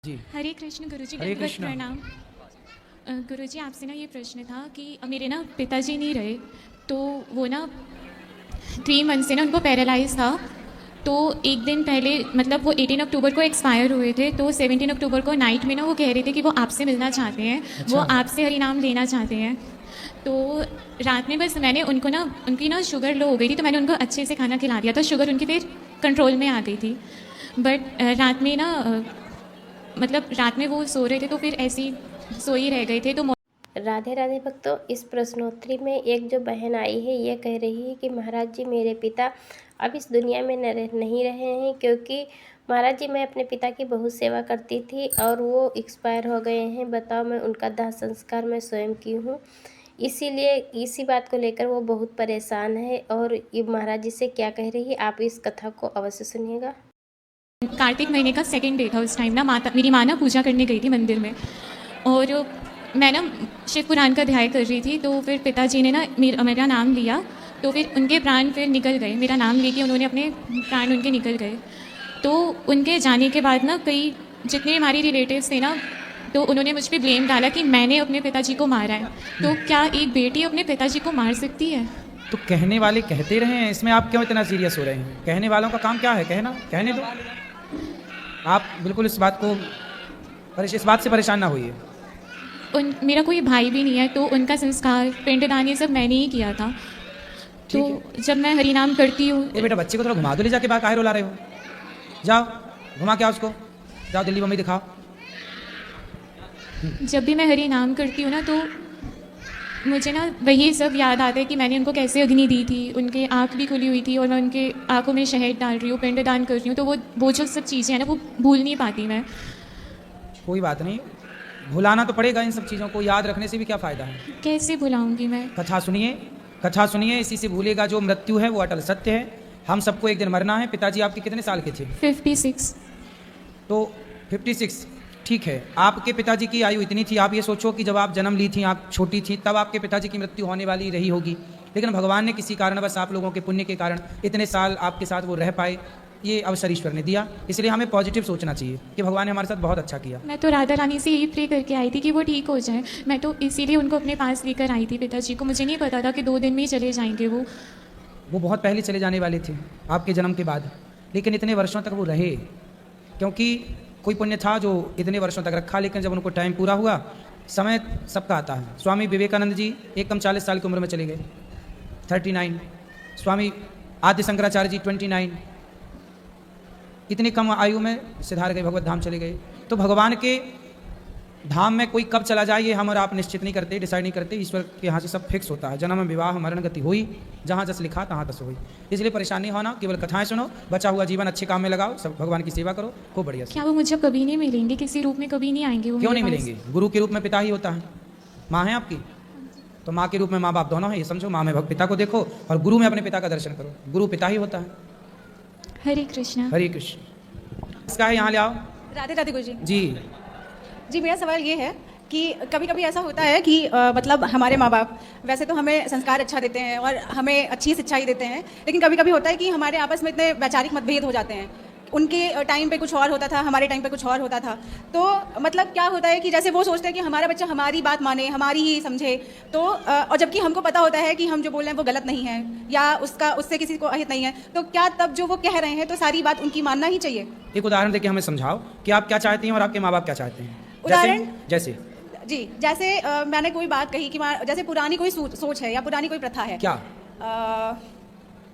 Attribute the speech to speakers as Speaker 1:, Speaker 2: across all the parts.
Speaker 1: जी।
Speaker 2: हरे कृष्ण गुरुजी,
Speaker 1: हरे
Speaker 2: दंडवत
Speaker 1: कृष्ण।
Speaker 2: प्रणाम। गुरुजी, आपसे ना ये प्रश्न था कि मेरे ना पिताजी नहीं रहे, तो वो ना 3 मंथ से ना उनको पैरालाइज था। तो एक दिन पहले मतलब वो 18 अक्टूबर को एक्सपायर हुए थे, तो 17 अक्टूबर को नाइट में ना वो कह रहे थे कि वो आपसे मिलना चाहते हैं, वो
Speaker 1: अच्छा।
Speaker 2: आपसे हरि नाम लेना चाहते हैं। तो रात में बस मैंने उनको ना उनकी ना शुगर लो हो गई थी, तो मैंने उनको अच्छे से खाना खिला दिया था, शुगर उनकी फिर कंट्रोल में आ गई थी। बट रात में ना मतलब रात में वो सो रहे थे, तो फिर ऐसे ही सो ही रह गए थे। तो
Speaker 3: राधे राधे भक्तों, इस प्रश्नोत्तरी में एक जो बहन आई है ये कह रही है कि महाराज जी मेरे पिता अब इस दुनिया में नहीं रहे हैं, क्योंकि महाराज जी मैं अपने पिता की बहुत सेवा करती थी और वो एक्सपायर हो गए हैं। बताओ, मैं उनका दाह संस्कार मैं स्वयं की हूँ, इसीलिए इसी बात को लेकर वो बहुत परेशान है। और ये महाराज जी से क्या कह रही है, आप इस कथा को अवश्य सुनिएगा।
Speaker 2: कार्तिक महीने का सेकंड डे था। उस टाइम ना मेरी माँ ना पूजा करने गई थी मंदिर में, और मैं ना शिव पुराण का अध्याय कर रही थी। तो फिर पिताजी ने ना मेरा नाम लिया, तो फिर उनके प्राण फिर निकल गए। मेरा नाम लेके उन्होंने अपने प्राण उनके निकल गए। तो उनके जाने के बाद ना कई जितने हमारे रिलेटिव्स थे ना, तो उन्होंने मुझ पर ब्लेम डाला कि मैंने अपने पिताजी को मारा है। तो क्या एक बेटी अपने पिताजी को मार सकती है?
Speaker 1: तो कहने वाले कहते रहे हैं, इसमें आप क्यों इतना सीरियस हो रहे हैं? कहने वालों का काम क्या है? कहना, कहने दो। आप बिल्कुल इस बात से परेशान ना होइए।
Speaker 2: मेरा कोई भाई भी नहीं है, तो उनका संस्कार पिंडदान ये सब मैंने ही किया था। तो जब मैं हरिनाम करती हूँ।
Speaker 1: ये बेटा, बच्चे को थोड़ा घुमा दो ले जाके, बाहर काहे रुला रहे हो? जाओ घुमा के आओ उसको, जाओ दिल्ली बम्बई दिखाओ।
Speaker 2: जब भी मैं हरि नाम करती हूँ ना, तो मुझे ना वही सब याद आता है कि मैंने उनको कैसे अग्नि दी थी। उनके आँख भी खुली हुई थी और मैं उनके आँखों में शहद डाल रही हूँ, पिंडदान कर रही हूँ। तो वो जो सब चीज़ें हैं ना, वो भूल नहीं पाती मैं।
Speaker 1: कोई बात नहीं, भुलाना तो पड़ेगा। इन सब चीज़ों को याद रखने से भी क्या फ़ायदा है?
Speaker 2: कैसे भुलाऊंगी मैं?
Speaker 1: कथा सुनिए, कथा सुनिए, इसी से भूलेगा। जो मृत्यु है वो अटल सत्य है, हम सबको एक दिन मरना है। पिताजी आपके कितने साल के थे?
Speaker 2: 56।
Speaker 1: तो 56, ठीक है। आपके पिताजी की आयु इतनी थी, आप ये सोचो कि जब आप जन्म ली थी, आप छोटी थी, तब आपके पिताजी की मृत्यु होने वाली रही होगी। लेकिन भगवान ने किसी कारणवश आप लोगों के पुण्य के कारण इतने साल आपके साथ वो रह पाए, ये अवसर ईश्वर ने दिया। इसलिए हमें पॉजिटिव सोचना चाहिए कि भगवान ने हमारे साथ बहुत अच्छा किया।
Speaker 2: मैं तो राधा रानी से यही प्रे करके आई थी कि वो ठीक हो जाए। मैं तो इसीलिए उनको अपने पास लेकर आई थी पिताजी को। मुझे नहीं पता था कि 2 दिन में ही चले जाएंगे वो
Speaker 1: बहुत पहले चले जाने वाले थे आपके जन्म के बाद, लेकिन इतने वर्षों तक वो रहे, क्योंकि कोई पुण्य था जो इतने वर्षों तक रखा। लेकिन जब उनको टाइम पूरा हुआ, समय सबका आता है। स्वामी विवेकानंद जी एकदम 40 साल की उम्र में चले गए, 39। स्वामी आदि शंकराचार्य जी 29। इतनी कम आयु में सिधार गए, भगवत धाम चले गए। तो भगवान के धाम में कोई कब चला जाए ये हम और आप निश्चित नहीं करते, डिसाइड नहीं करते। ईश्वर के यहाँ से सब फिक्स होता है। जन्म विवाह मरण गति हुई, जहाँ जस लिखा तहाँ तस हुई। इसलिए परेशान नहीं होना, केवल कथाएं सुनो, बचा हुआ जीवन अच्छे काम में लगाओ, सब भगवान की सेवा करो, खूब बढ़िया से।
Speaker 2: क्या वो मुझे कभी नहीं मिलेंगे? किसी रूप में कभी नहीं आएंगे वो?
Speaker 1: क्यों नहीं मिलेंगे? गुरु के रूप में पिता ही होता है। माँ है आपकी, तो माँ के रूप में माँ बाप दोनों है, ये समझो। माँ में पिता को देखो और गुरु में अपने पिता का दर्शन करो। गुरु पिता ही होता है।
Speaker 2: हरे कृष्णा।
Speaker 1: हरे कृष्ण। इसका है, यहाँ ले आओ।
Speaker 4: राधे राधे गुरुजी।
Speaker 1: जी
Speaker 4: मेरा सवाल ये है कि कभी कभी ऐसा होता है कि मतलब हमारे माँ बाप वैसे तो हमें संस्कार अच्छा देते हैं और हमें अच्छी शिक्षा ही देते हैं, लेकिन कभी कभी होता है कि हमारे आपस में इतने वैचारिक मतभेद हो जाते हैं। उनके टाइम पे कुछ और होता था, हमारे टाइम पे कुछ और होता था। तो मतलब क्या होता है कि जैसे वो सोचते हैं कि हमारा बच्चा हमारी बात माने, हमारी ही समझे, तो और जबकि हमको पता होता है कि हम जो बोल रहे हैं वो गलत नहीं है या उससे किसी को अहित नहीं है, तो क्या तब जो वो कह रहे हैं तो सारी बात उनकी मानना ही चाहिए?
Speaker 1: एक उदाहरण देके हमें समझाओ कि आप क्या चाहती हैं और आपके माँ बाप क्या चाहते हैं।
Speaker 4: उदाहरण
Speaker 1: जैसे
Speaker 4: जी, जैसे मैंने कोई बात कही कि जैसे पुरानी कोई सोच है या पुरानी कोई प्रथा है।
Speaker 1: क्या?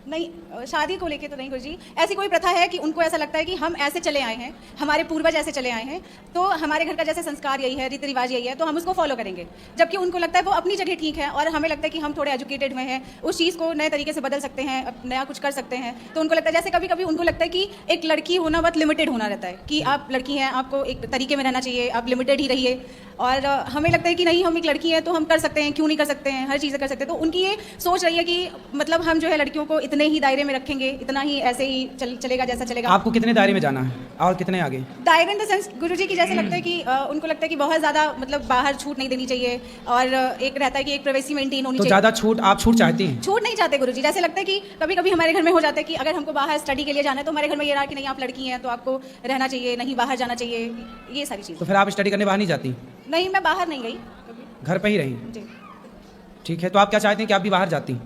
Speaker 4: नहीं, शादी को लेके तो नहीं गुरुजी। ऐसी कोई प्रथा है कि उनको ऐसा लगता है कि हम ऐसे चले आए हैं, हमारे पूर्वज ऐसे चले आए हैं, तो हमारे घर का जैसे संस्कार यही है, रीति रिवाज यही है, तो हम उसको फॉलो करेंगे। जबकि उनको लगता है वो अपनी जगह ठीक है और हमें लगता है कि हम थोड़े एजुकेटेड हुए हैं, उस चीज़ को नए तरीके से बदल सकते हैं, नया कुछ कर सकते हैं। तो उनको लगता है, जैसे कभी कभी उनको लगता है कि एक लड़की होना बहुत लिमिटेड होना रहता है, कि आप लड़की हैं, आपको एक तरीके में रहना चाहिए, आप लिमिटेड ही रहिए। और हमें लगता है कि नहीं, हम एक लड़की हैं तो हम कर सकते हैं, क्यों नहीं कर सकते हैं, हर चीज़ें कर सकते हैं। तो उनकी ये सोच रही है कि मतलब हम जो है लड़कियों को इतने ही दायरे में रखेंगे, इतना ही ऐसे ही चलेगा जैसा चलेगा।
Speaker 1: आपको कितने दायरे में जाना है और कितने आगे?
Speaker 4: दायरे इन द सेंस गुरुजी की जैसे लगता है कि उनको लगता है कि बहुत ज़्यादा मतलब बाहर छूट नहीं देनी चाहिए, और एक रहता है कि एक प्राइवेसी मेंटेन होनी
Speaker 1: तो
Speaker 4: चाहिए।
Speaker 1: ज़्यादा छूट आप छूट चाहती हैं?
Speaker 4: छूट नहीं चाहते गुरुजी, जैसे लगता है कि कभी कभी हमारे घर में हो जाता है कि अगर हमको बाहर स्टडी के लिए जाना है तो हमारे घर में ये रहा कि नहीं आप लड़की हैं तो आपको रहना चाहिए, नहीं बाहर जाना चाहिए, ये सारी चीज़ें।
Speaker 1: तो फिर आप स्टडी करने बाहर नहीं जाती?
Speaker 4: नहीं, मैं बाहर नहीं गई कभी।
Speaker 1: घर पे ही रही?
Speaker 4: जी,
Speaker 1: ठीक है, तो आप क्या चाहती हैं कि आप भी बाहर जाती?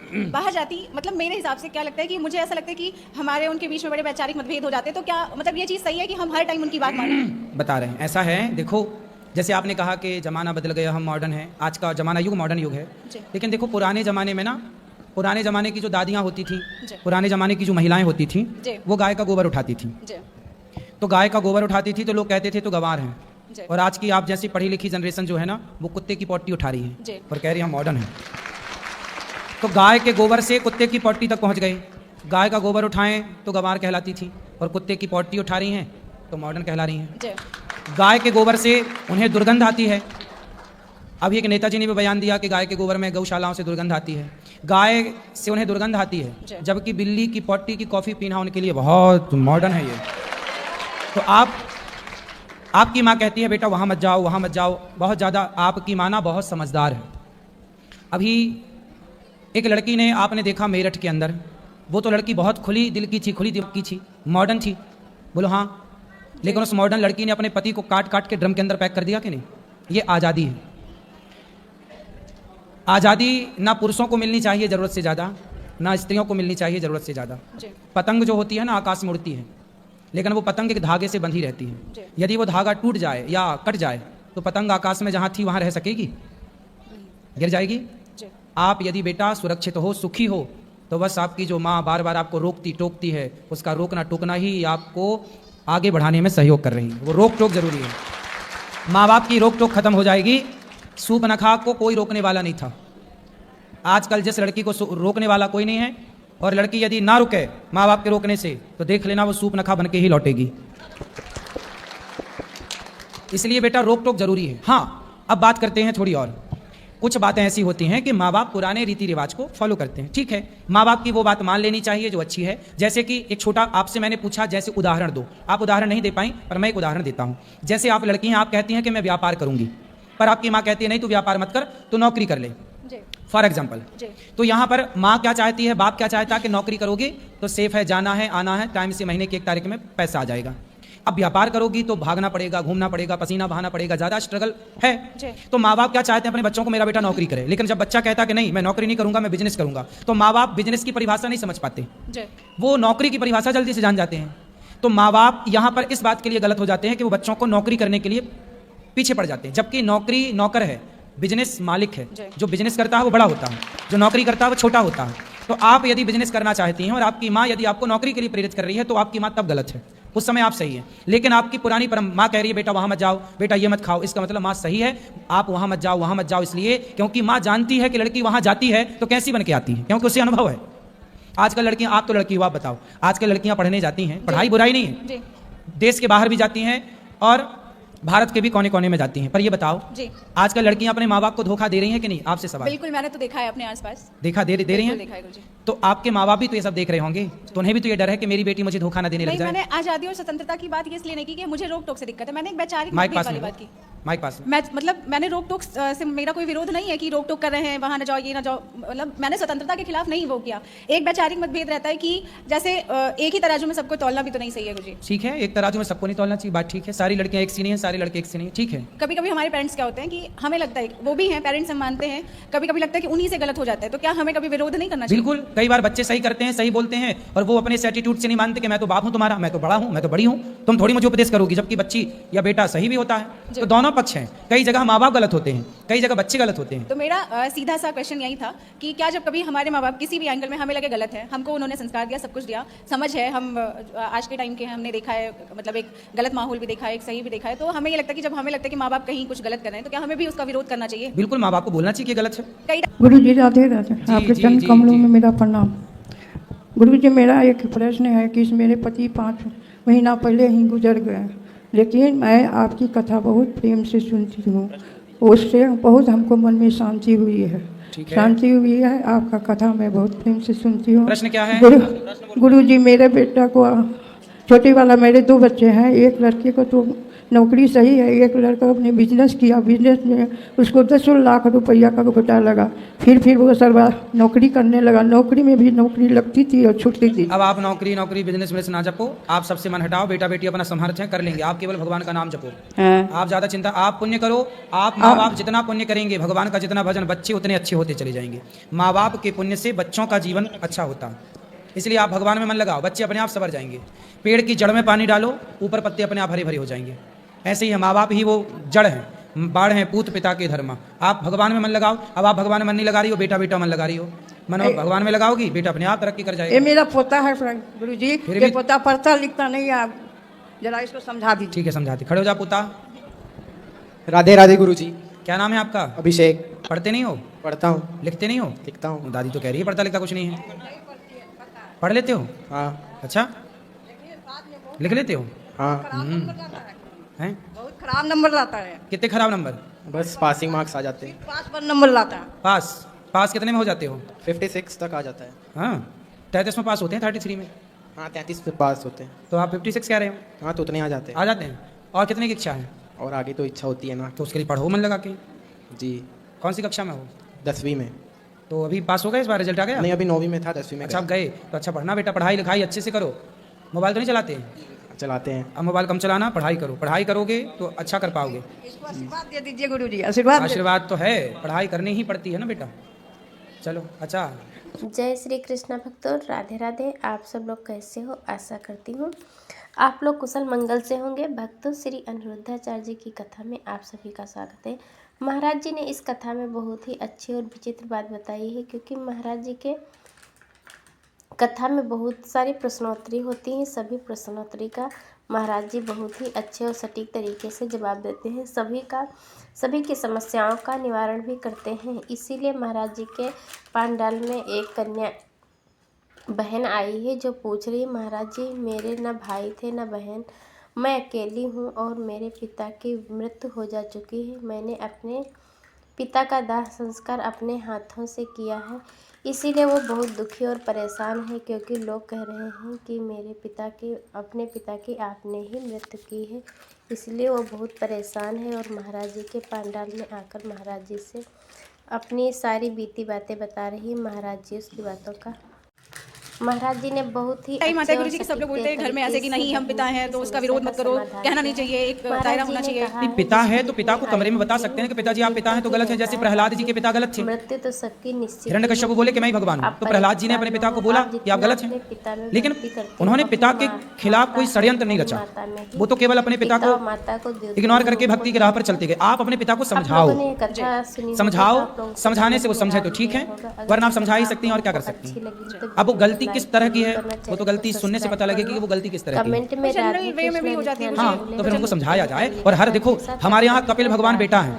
Speaker 4: बाहर जाती मतलब मेरे हिसाब से क्या लगता है कि मुझे ऐसा लगता है कि हमारे उनके बीच में बड़े वैचारिक मतभेद हो जाते हैं, तो क्या मतलब ये चीज़ सही है कि हम हर टाइम उनकी बात मानें?
Speaker 1: बता रहे हैं, ऐसा है, देखो जैसे आपने कहा कि ज़माना बदल गया, हम मॉडर्न हैं, आज का ज़माना युग मॉडर्न युग है,
Speaker 4: जी।
Speaker 1: लेकिन देखो पुराने ज़माने में ना, पुराने ज़माने की जो दादियाँ होती थी,
Speaker 4: जी।
Speaker 1: पुराने ज़माने की जो महिलाएं होती थी,
Speaker 4: जी।
Speaker 1: वो गाय का गोबर उठाती थी।
Speaker 4: जी,
Speaker 1: तो गाय का गोबर उठाती थी तो लोग कहते थे तो गंवार हैं।
Speaker 4: जी।
Speaker 1: और आज की आप जैसी पढ़ी लिखी जनरेशन जो है ना, वो कुत्ते की पॉटी उठा रही
Speaker 4: जी।
Speaker 1: है और कह रही है हम मॉडर्न हैं। तो गाय के गोबर से कुत्ते की पॉटी तक पहुंच गए। गाय का गोबर उठाएं तो गंवार कहलाती थी, और कुत्ते की पॉटी उठा रही हैं तो मॉडर्न कहला रही हैं।
Speaker 4: जी,
Speaker 1: गाय के गोबर से उन्हें दुर्गंध आती है। अभी एक नेताजी ने भी बयान दिया कि गाय के गोबर में गौशालाओं से दुर्गंध आती है, गाय से उन्हें दुर्गंध आती है,
Speaker 4: जी।
Speaker 1: जबकि बिल्ली की पॉटी की कॉफ़ी पीना उनके लिए बहुत मॉडर्न है ये। तो आपकी माँ कहती है बेटा वहाँ मत जाओ, वहाँ मत जाओ, बहुत ज़्यादा आपकी माँ ना बहुत समझदार है। अभी एक लड़की ने, आपने देखा मेरठ के अंदर, वो तो लड़की बहुत खुली दिल की थी, खुली दिल की थी, मॉडर्न थी, बोलो हाँ, लेकिन उस मॉडर्न लड़की ने अपने पति को काट काट के ड्रम के अंदर पैक कर दिया कि नहीं? ये आज़ादी है। आज़ादी ना पुरुषों को मिलनी चाहिए ज़रूरत से ज़्यादा, ना स्त्रियों को मिलनी चाहिए ज़रूरत से ज़्यादा।
Speaker 4: जी,
Speaker 1: पतंग जो होती है ना आकाश में उड़ती है, लेकिन वो पतंग एक धागे से बंधी रहती
Speaker 4: जी।
Speaker 1: है। यदि वो धागा टूट जाए या कट जाए तो पतंग आकाश में जहाँ थी वहाँ रह सकेगी? गिर जाएगी।
Speaker 4: जी,
Speaker 1: आप यदि बेटा सुरक्षित हो, सुखी हो, तो बस आपकी जो माँ बार बार आपको रोकती टोकती है, उसका रोकना टोकना ही आपको आगे बढ़ाने में सहयोग कर रही है। वो रोक टोक जरूरी है। माँ बाप की रोक टोक खत्म हो जाएगी। सूर्पनखा को कोई रोकने वाला नहीं था। आजकल जिस लड़की को रोकने वाला कोई नहीं है, और लड़की यदि ना रुके माँ बाप के रोकने से तो देख लेना वो सूर्पनखा बन के ही लौटेगी। इसलिए बेटा रोक टोक जरूरी है। हाँ, अब बात करते हैं थोड़ी और। कुछ बातें ऐसी होती हैं कि माँ बाप पुराने रीति रिवाज को फॉलो करते हैं, ठीक है, माँ बाप की वो बात मान लेनी चाहिए जो अच्छी है। जैसे कि एक छोटा आपसे मैंने पूछा, जैसे उदाहरण दो, आप उदाहरण नहीं दे पाई, पर मैं एक उदाहरण देता हूँ। जैसे आप लड़की हैं, आप कहती हैं कि मैं व्यापार करूंगी, पर आपकी माँ कहती है नहीं तू व्यापार मत कर, तू नौकरी कर ले,
Speaker 4: जी,
Speaker 1: फॉर एग्जाम्पल।
Speaker 4: जी,
Speaker 1: तो यहाँ पर माँ क्या चाहती है, बाप क्या चाहता है कि नौकरी करोगी तो सेफ है, जाना है आना है, टाइम से महीने की 1 तारीख में पैसा आ जाएगा। अब व्यापार करोगी तो भागना पड़ेगा, घूमना पड़ेगा, पसीना बहाना पड़ेगा, ज़्यादा स्ट्रगल है। तो माँ बाप क्या चाहते हैं अपने बच्चों को, मेरा बेटा नौकरी करे। लेकिन जब बच्चा कहता है कि नहीं मैं नौकरी नहीं करूंगा, मैं बिजनेस करूंगा, तो माँ बाप बिजनेस की परिभाषा नहीं समझ पाते,
Speaker 4: जी,
Speaker 1: वो नौकरी की परिभाषा जल्दी से जान जाते हैं। तो माँ बाप यहाँ पर इस बात के लिए गलत हो जाते हैं कि वो बच्चों को नौकरी करने के लिए पीछे पड़ जाते हैं, जबकि नौकरी नौकर है, बिजनेस मालिक है। जो बिजनेस करता है वो बड़ा होता है, जो नौकरी करता है वो छोटा होता है। तो आप यदि बिजनेस करना चाहती हैं और आपकी माँ यदि आपको नौकरी के लिए प्रेरित कर रही है तो आपकी माँ तब गलत है, उस समय आप सही है। लेकिन आपकी पुरानी माँ कह रही है बेटा वहाँ मत जाओ, बेटा ये मत खाओ, इसका मतलब माँ सही है, आप वहाँ मत जाओ, वहाँ मत जाओ, इसलिए क्योंकि माँ जानती है कि लड़की वहाँ जाती है तो कैसी बन के आती है, क्योंकि उसे अनुभव है। आजकल लड़कियाँ, आप तो लड़की हो, आप बताओ, आजकल लड़कियाँ पढ़ने जाती हैं, पढ़ाई बुराई नहीं है,
Speaker 4: जी,
Speaker 1: देश के बाहर भी जाती हैं और भारत के भी कोने कोने में जाती हैं, पर ये बताओ
Speaker 4: जी,
Speaker 1: आजकल लड़कियां अपने माँ बाप को धोखा दे रही हैं कि नहीं? आपसे सवाल।
Speaker 4: बिल्कुल, मैंने तो देखा है अपने आसपास।
Speaker 1: देखा दे रही
Speaker 4: बिल्कुल देखा
Speaker 1: हैं?
Speaker 4: है गुरुजी।
Speaker 1: तो आपके माँ बाप भी तो ये सब देख रहे होंगे, तो उन्हें भी तो ये डर है कि मेरी बेटी मुझे धोखा ना देने लग
Speaker 4: नहीं,
Speaker 1: जाए।
Speaker 4: मैंने आज़ादी और स्वतंत्रता की बात इसलिए नहीं की कि मुझे रोक टोक से दिक्कत है, मैंने एक वैचारिक
Speaker 1: माइक
Speaker 4: मतभेद
Speaker 1: पास
Speaker 4: वाली
Speaker 1: में,
Speaker 4: बात की।
Speaker 1: माइक पास में।
Speaker 4: मैं मतलब मैंने रोक टोक से मेरा कोई विरोध नहीं है कि रोक टोक कर रहे हैं, वहाँ ना जाओ, ये ना जाओ, मतलब मैंने स्वतंत्रता के खिलाफ नहीं वो किया। एक वैचारिक मतभेद रहता है कि जैसे एक ही तराजू में सबको तौलना भी तो नहीं सही है गुरुजी।
Speaker 1: ठीक है, एक तराजू में सबको नहीं तौलना चाहिए, बात ठीक है। सारी लड़कियां एक सी नहीं है, सारे लड़के एक सी नहीं है, ठीक है।
Speaker 4: कभी कभी हमारे पेरेंट्स क्या होते हैं कि हमें लगता है, वो भी हैं पेरेंट्स, हम मानते हैं, कभी कभी लगता है कि उन्हीं से गलत हो जाता है, तो क्या हमें कभी विरोध नहीं करना चाहिए?
Speaker 1: बिल्कुल, कई बार बच्चे सही करते हैं, सही बोलते हैं, और वो अपने एटीट्यूड से नहीं मानते कि मैं तो बाप हूँ तुम्हारा, मैं तो बड़ा हूँ, मैं तो बड़ी हूँ, तुम थोड़ी मुझे उपदेश करोगी, जबकि बच्ची या बेटा सही भी होता है। तो दोनों पक्ष हैं, कई जगह माँ बाप गलत होते हैं, कई जगह बच्चे गलत होते हैं।
Speaker 4: तो मेरा सीधा सा क्वेश्चन यही था कि क्या जब कभी हमारे माँ बाप किसी भी एंगल में हमें लगे गलत है, हमको उन्होंने संस्कार दिया, सब कुछ दिया, समझ है, हम आज के टाइम के हमने देखा है, मतलब एक गलत माहौल भी देखा है, एक सही भी देखा है, तो हमें ये लगता है कि जब हमें लगता है कि माँ बाप कहीं कुछ गलत कर रहे हैं तो क्या हमें भी उसका विरोध करना चाहिए?
Speaker 1: बिल्कुल, माँ बाप को बोलना चाहिए कि गलत है।
Speaker 4: कई
Speaker 5: गुरु जी राधे राधे, आपके
Speaker 1: जी,
Speaker 5: चरण
Speaker 1: जी,
Speaker 5: कमलों
Speaker 1: जी।
Speaker 5: में मेरा प्रणाम। गुरु जी, मेरा एक प्रश्न है कि मेरे पति 5 महीना पहले ही गुजर गए, लेकिन मैं आपकी कथा बहुत प्रेम से सुनती हूँ, उससे बहुत हमको मन में शांति हुई है।
Speaker 1: ठीक है।
Speaker 5: शांति हुई है। आपका कथा मैं बहुत प्रेम से सुनती हूँ।
Speaker 1: प्रश्न क्या है?
Speaker 5: गुरु जी, मेरे बेटा को छोटे वाला, मेरे 2 बच्चे हैं। एक लड़के को तो नौकरी सही है, एक लड़का अपने बिजनेस किया, बिजनेस में उसको 10 लाख रुपया का घोटा लगा। फिर वो सर्वा नौकरी करने लगा, नौकरी में भी नौकरी लगती थी और छूटती थी।
Speaker 1: अब आप नौकरी बिजनेस में ना जपो, आप सबसे मन हटाओ। बेटा बेटी अपना समर्थ है, कर लेंगे। आप केवल भगवान का नाम जपो।
Speaker 5: हाँ।
Speaker 1: आप ज्यादा चिंता, आप पुण्य करो। आप माँ बाप जितना पुण्य करेंगे, भगवान का जितना भजन, बच्चे उतने अच्छे होते चले जाएंगे। माँ बाप के पुण्य से बच्चों का जीवन अच्छा होता, इसलिए आप भगवान में मन लगाओ, बच्चे अपने आप संवर जाएंगे। पेड़ की जड़ में पानी डालो, ऊपर पत्ते अपने आप हरे भरे हो जाएंगे। ऐसे ही माँ बाप ही वो जड़ हैं, बाढ़ हैं पूत पिता के धर्म। आप भगवान में मन लगाओ। अब आप भगवान में मन नहीं लगा रही हो, बेटा बेटा मन लगा रही हो। मन भगवान में लगाओगी, बेटा अपने आप तरक्की कर
Speaker 5: ये
Speaker 1: जाएगा।
Speaker 5: मेरा पोता है गुरु जी,
Speaker 1: फिर
Speaker 5: ये
Speaker 1: भी-
Speaker 5: पोता पढ़ता लिखता नहीं है। आप जरा इसको समझा दीजिए।
Speaker 1: ठीक है, समझाते। खड़े हो जा पुता।
Speaker 6: राधे राधे गुरुजी।
Speaker 1: क्या नाम है आपका?
Speaker 6: अभिषेक।
Speaker 1: पढ़ते नहीं हो?
Speaker 6: पढ़ता हूँ,
Speaker 1: लिखते नहीं हो?
Speaker 6: लिखता हूँ।
Speaker 1: दादी तो कह रही है पढ़ता लिखता कुछ नहीं है। पढ़ लेते हो?
Speaker 6: हाँ
Speaker 1: अच्छा, लिख लेते हो?
Speaker 6: हाँ,
Speaker 1: हैं?
Speaker 5: बहुत खराब नंबर लाता है,
Speaker 1: कितने खराब नंबर?
Speaker 6: बस पासिंग मार्क्स आ जाते हैं।
Speaker 5: 5 पर नंबर लाता है।
Speaker 1: पास कितने में हो जाते हो?
Speaker 6: 56 तक आ जाता है।
Speaker 1: हाँ, 33 में पास होते हैं, 33 में।
Speaker 6: हाँ, 33 पे पास होते हैं।
Speaker 1: तो आप 56 कह रहे हो?
Speaker 6: हाँ, तो उतने आ जाते हैं।
Speaker 1: आ जाते हैं। और कितने की इच्छा है?
Speaker 6: और आगे तो इच्छा होती है ना।
Speaker 1: तो उसके लिए पढ़ो मन लगा के।
Speaker 6: जी।
Speaker 1: कौन सी कक्षा में हो?
Speaker 6: 10वीं में।
Speaker 1: तो अभी पास हो गए, इस बार रिजल्ट आ गया?
Speaker 6: नहीं, अभी 9वीं में था, 10वीं में
Speaker 1: अच्छा, आप
Speaker 6: गया।
Speaker 1: गए तो अच्छा पढ़ना बेटा, पढ़ाई लिखाई अच्छे से करो। मोबाइल तो नहीं चलाते?
Speaker 6: चलाते हैं।
Speaker 1: अब मोबाइल कम चलाना, पढ़ाई करो। पढ़ाई करोगे तो अच्छा कर पाओगे।
Speaker 5: इसको आशीर्वाद दे दीजिए गुरु जी, आशीर्वाद दे-
Speaker 1: आशीर्वाद तो है, पढ़ाई करनी ही पड़ती है ना बेटा। चलो, अच्छा।
Speaker 3: जय श्री कृष्णा भक्तों, राधे राधे। आप सब लोग कैसे हो? आशा करती हूँ आप लोग कुशल मंगल से होंगे। भक्तों, श्री अनिरुद्धाचार्य जी की कथा में आप सभी का स्वागत है। महाराज जी ने इस कथा में बहुत ही अच्छी और विचित्र बात बताई है, क्योंकि महाराज जी के कथा में बहुत सारी प्रश्नोत्तरी होती हैं। सभी प्रश्नोत्तरी का महाराज जी बहुत ही अच्छे और सटीक तरीके से जवाब देते हैं। सभी की समस्याओं का निवारण भी करते हैं। इसीलिए महाराज जी के पांडाल में एक कन्या बहन आई है, जो पूछ रही है, महाराज जी मेरे न भाई थे न बहन, मैं अकेली हूँ और मेरे पिता की मृत्यु हो जा चुकी है। मैंने अपने पिता का दाह संस्कार अपने हाथों से किया है, इसीलिए वो बहुत दुखी और परेशान है, क्योंकि लोग कह रहे हैं कि अपने पिता की आपने ही मृत्यु की है। इसलिए वो बहुत परेशान है और महाराज जी के पांडाल में आकर महाराज जी से अपनी सारी बीती बातें बता रही है। महाराज जी उसकी बातों का महाराज जी ने बहुत ही
Speaker 4: कई माता
Speaker 3: अच्छे
Speaker 4: गुरु
Speaker 3: और
Speaker 4: जी के सब लोग
Speaker 3: सटीक
Speaker 4: बोलते हैं घर में ऐसे कि
Speaker 3: तरीके
Speaker 4: नहीं हम
Speaker 3: से
Speaker 4: पिता हैं तो उसका विरोध मत करो,
Speaker 3: समाधान
Speaker 4: कहना नहीं
Speaker 3: किया।
Speaker 4: चाहिए, एक
Speaker 3: महाराज
Speaker 4: दायरा
Speaker 3: जी
Speaker 4: होना
Speaker 3: ने
Speaker 4: चाहिए।
Speaker 3: कहा
Speaker 1: नहीं, पिता है तो पिता को कमरे में बता सकते हैं कि पिताजी आप पिता हैं तो गलत है। जैसे प्रहलाद जी के पिता गलत थे,
Speaker 3: मृत्यु तो सबकी निश्चित
Speaker 1: हिरण्यकश्यप बोले कि मैं ही भगवान हूँ, तो प्रहलाद जी ने अपने पिता को बोला कि आप गलत हैं। लेकिन उन्होंने पिता के खिलाफ कोई षड्यंत्र नहीं रचा, वो तो केवल अपने पिता को इग्नोर करके भक्ति की राह पर चलते गए। आप अपने पिता को समझाओ, समझाने से वो समझे तो ठीक है, वरना आप समझा ही सकती हैं और क्या कर सकती हैं। अब वो गलती किस तरह की है, वो तो गलती सुनने से पता लगेगी कि वो गलती किस तरह की है।
Speaker 3: कमेंट में
Speaker 4: जनरल वे में भी हो जाती है।
Speaker 1: हाँ, तो फिर उनको समझाया जाए। और हर देखो, हमारे यहाँ कपिल भगवान बेटा है,